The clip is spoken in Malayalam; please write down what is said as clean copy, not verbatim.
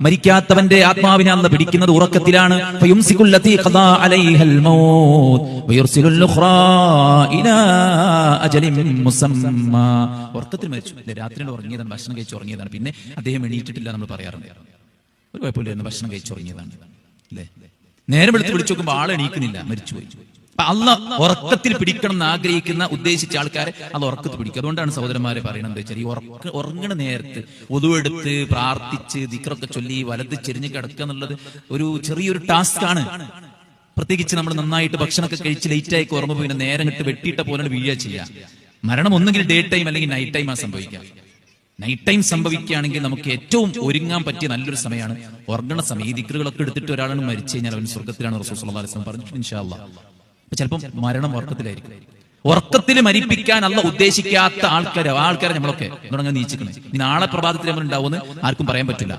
മരിക്കാത്തവന്റെ ആത്മാവിനെ അന്ന് പിടിക്കുന്നത് ഉറക്കത്തിലാണ്. ഫയുംസികുൽ ലതീ ഖദാ അലൈഹൽ മൗത്ത് വയുർസിലുൽ ഉഖ്റാ ഇലാ അജലിൻ മുസമ്മാ. ഉറക്കത്തിൽ മരിച്ചു, രാത്രിയിൽ ഉറങ്ങിയതാണ്, ഭക്ഷണം കഴിച്ച് ഉറങ്ങിയതാണ്, പിന്നെ അദ്ദേഹം എണീറ്റിട്ടില്ല നമ്മൾ പറയാറുണ്ട്. ഒരു കുഴപ്പമില്ലായിരുന്നു, ഭക്ഷണം കഴിച്ച് ഉറങ്ങിയതാണ് അല്ലേ. നേരം വെളുത്ത് വിളിച്ചു നോക്കുമ്പോൾ ആൾ എണീക്കുന്നില്ല, മരിച്ചുപോയി. അല്ലാഹ് ഉറക്കത്തിൽ പിടിക്കണം എന്ന് ആഗ്രഹിക്കുന്ന ഉദ്ദേശിച്ച ആൾക്കാരെ അത് ഉറക്കത്തിൽ പിടിക്കും. അതുകൊണ്ടാണ് സഹോദരന്മാരെ പറയണത് വെച്ചാൽ, ഈ ഉറങ്ങണ നേരത്ത് ഒതുവെടുത്ത് പ്രാർത്ഥിച്ച് ദിക്റൊക്കെ ചൊല്ലി വലത് ചെരിഞ്ഞ് കിടക്കുക എന്നുള്ളത് ഒരു ചെറിയൊരു ടാസ്ക് ആണ്. പ്രത്യേകിച്ച് നമ്മൾ നന്നായിട്ട് ഭക്ഷണമൊക്കെ കഴിച്ച് ലേറ്റായി ഉറങ്ങുമ്പോൾ പിന്നെ നേരം ഇട്ട് വെട്ടിയിട്ട പോലെ വീഴുക ചെയ്യാം. മരണം ഒന്നുകിൽ ഡേ ടൈം അല്ലെങ്കിൽ നൈറ്റ് ടൈം ആ സംഭവിക്കാം. നൈറ്റ് ടൈം സംഭവിക്കുകയാണെങ്കിൽ നമുക്ക് ഏറ്റവും ഒരുങ്ങാൻ പറ്റിയ നല്ലൊരു സമയമാണ് ഉറങ്ങണ സമയം. ഈ ദിക്റുകളൊക്കെ എടുത്തിട്ട് ഒരാളാണ് മരിച്ചു കഴിഞ്ഞാൽ അവൻ സ്വർഗ്ഗത്തിലാണ് റസൂൽ സ്വല്ലല്ലാഹു അലൈഹി വസല്ലം പറഞ്ഞു. ഇൻഷാ അല്ലാഹ് ചിലപ്പം മരണം ഉറക്കത്തിലായിരിക്കും. ഉറക്കത്തിൽ മരിപ്പിക്കാൻ അല്ലാഹ് ഉദ്ദേശിക്കാത്ത ആൾക്കാരെ നമ്മളൊക്കെ തുടങ്ങാൻ നീച്ചിക്കണേ. നാളെ പ്രഭാതത്തിൽ നമ്മൾ ഉണ്ടാവുമെന്ന് ആർക്കും പറയാൻ പറ്റില്ല.